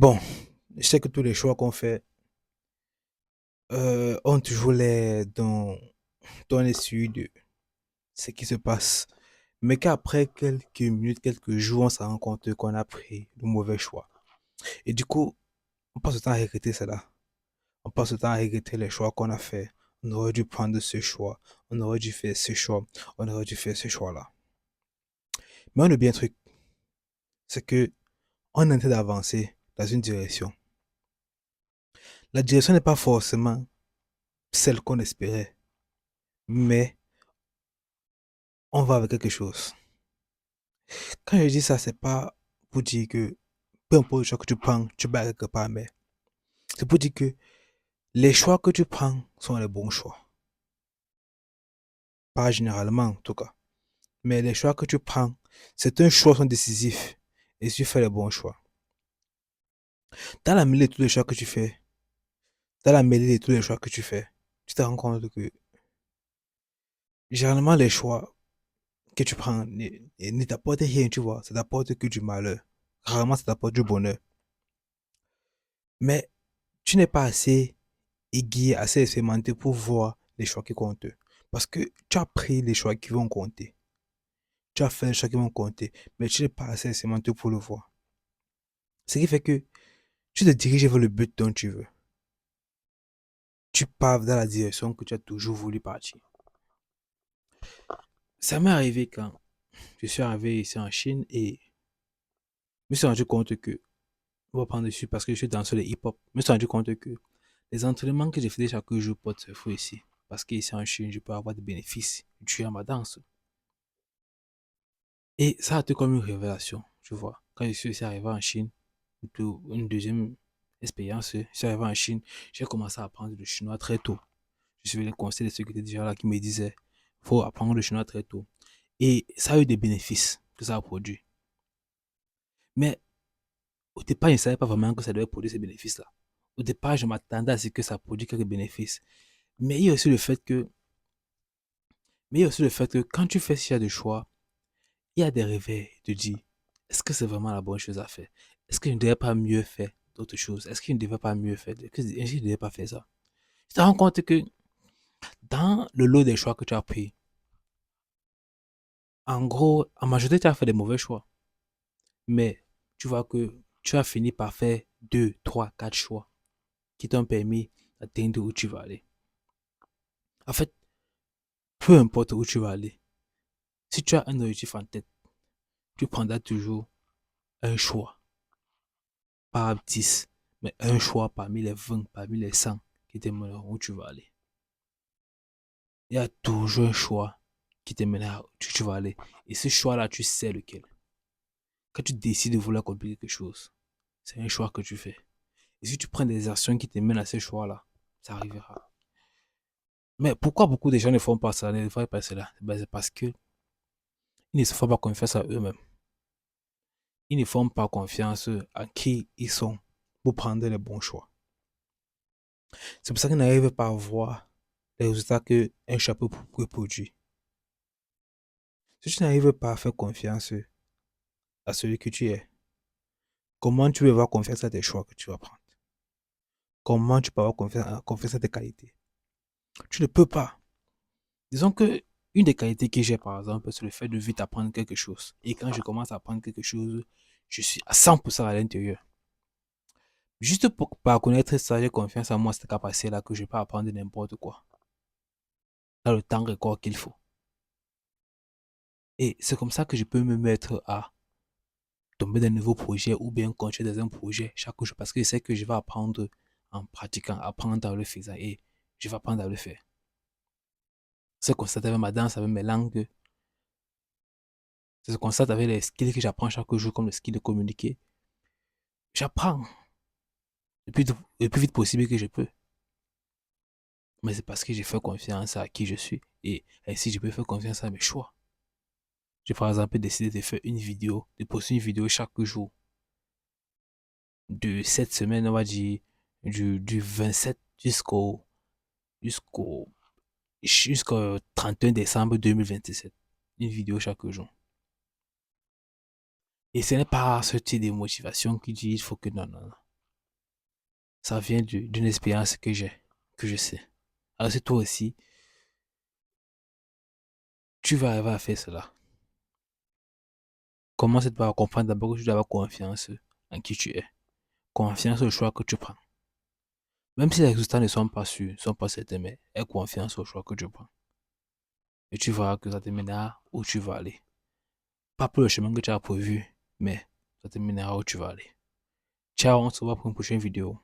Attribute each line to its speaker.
Speaker 1: Bon, je sais que tous les choix qu'on fait ont toujours l'air dans l'issue de ce qui se passe. Mais qu'après quelques minutes, quelques jours, on se rend compte qu'on a pris le mauvais choix. Et du coup, on passe le temps à regretter cela. On passe le temps à regretter les choix qu'on a fait. On aurait dû prendre ce choix. On aurait dû faire ce choix. On aurait dû faire ce choix-là. Mais on a bien un truc, c'est que on est en train d'avancer dans une direction. La direction n'est pas forcément celle qu'on espérait, mais on va avec quelque chose. Quand je dis ça, c'est pas pour dire que peu importe le choix que tu prends, tu vas quelque part, mais c'est pour dire que les choix que tu prends sont les bons choix. Pas généralement, en tout cas. Mais les choix que tu prends, c'est un choix sont décisifs et tu fais les bons choix. Dans la mêlée de tous les choix que tu fais, dans la mêlée de tous les choix que tu fais, tu te rends compte que généralement les choix que tu prends ne t'apportent rien, tu vois. Ça t'apporte que du malheur. Rarement ça t'apporte du bonheur. Mais tu n'es pas assez aiguillé, assez expérimenté pour voir les choix qui comptent. Parce que tu as pris les choix qui vont compter. Tu as fait les choix qui vont compter, mais tu n'es pas assez expérimenté pour le voir. Ce qui fait que tu te diriges vers le but dont tu veux. Tu pars dans la direction que tu as toujours voulu partir. Ça m'est arrivé quand je suis arrivé ici en Chine et je me suis rendu compte que, on va prendre dessus parce que je suis danseur de hip-hop, je me suis rendu compte que les entraînements que je faisais chaque jour portent ses fruits ici. Parce qu'ici en Chine, je peux avoir des bénéfices dus à ma danse. Et ça a été comme une révélation, tu vois. Quand je suis ici arrivé en Chine, pour une deuxième expérience, je suis arrivé en Chine, j'ai commencé à apprendre le chinois très tôt. Je suivais les conseils de ceux qui étaient déjà là qui me disaient, faut apprendre le chinois très tôt. Et ça a eu des bénéfices que ça a produit. Mais au départ, je ne savais pas vraiment que ça devait produire ces bénéfices-là. Au départ, je m'attendais à ce que ça produise quelques bénéfices. Mais il y a aussi le fait que, mais il y a aussi le fait que quand tu fais ce genre de choix, il y a des réveils. Tu te dis, est-ce que c'est vraiment la bonne chose à faire? Est-ce que je ne devrais pas mieux faire d'autres choses? Est-ce que je ne devrais pas mieux faire? Est-ce que je ne devrais pas faire ça? Tu te rends compte que dans le lot des choix que tu as pris, en gros, en majorité, tu as fait des mauvais choix. Mais tu vois que tu as fini par faire deux, trois, quatre choix qui t'ont permis d'atteindre où tu vas aller. En fait, peu importe où tu vas aller, si tu as un objectif en tête, tu prendras toujours un choix, pas 10, mais un choix parmi les 20, parmi les 100 qui te mèneront où tu vas aller. Il y a toujours un choix qui te mènera où tu vas aller. Et ce choix-là, tu sais lequel. Quand tu décides de vouloir accomplir quelque chose, c'est un choix que tu fais. Et si tu prends des actions qui te mènent à ce choix-là, ça arrivera. Mais pourquoi beaucoup de gens ne font pas ça, ne font pas cela? Ben, c'est parce qu'ils ne se font pas confiance à eux-mêmes. Ils ne font pas confiance à qui ils sont pour prendre les bons choix. C'est pour ça qu'ils n'arrivent pas à voir les résultats qu'un chapeau peut produire. Si tu n'arrives pas à faire confiance à celui que tu es, comment tu veux avoir confiance à tes choix que tu vas prendre? Comment tu peux avoir confiance à tes qualités? Tu ne peux pas. Disons que une des qualités que j'ai, par exemple, c'est le fait de vite apprendre quelque chose. Et quand je commence à apprendre quelque chose, je suis à 100% à l'intérieur. Juste pour par connaître ça, j'ai confiance en moi, cette capacité-là, que je peux apprendre n'importe quoi. Dans le temps record qu'il faut. Et c'est comme ça que je peux me mettre à tomber dans un nouveau projet ou bien continuer dans un projet chaque jour parce que je sais que je vais apprendre en pratiquant, apprendre en le faisant et je vais apprendre à le faire. C'est constate avec ma danse, avec mes langues, c'est constate avec les skills que j'apprends chaque jour comme le skill de communiquer. J'apprends le plus vite possible que je peux. Mais c'est parce que j'ai fait confiance à qui je suis et ainsi je peux faire confiance à mes choix. J'ai par exemple décidé de faire une vidéo, de poster une vidéo chaque jour de cette semaine, on va dire du 27 jusqu'au jusqu'au 31 décembre 2027. Une vidéo chaque jour. Et ce n'est pas ce type de motivation qui dit il faut que non, non, non. Ça vient d'une expérience que je sais. Alors si toi aussi, tu vas arriver à faire cela. Commence par comprendre d'abord que tu dois avoir confiance en qui tu es. Confiance au choix que tu prends. Même si les résultats ne sont pas sûrs, ne sont pas certains, mais aie confiance au choix que tu prends. Et tu verras que ça te mènera où tu vas aller. Pas pour le chemin que tu as prévu, mais ça te mènera où tu vas aller. Ciao, on se voit pour une prochaine vidéo.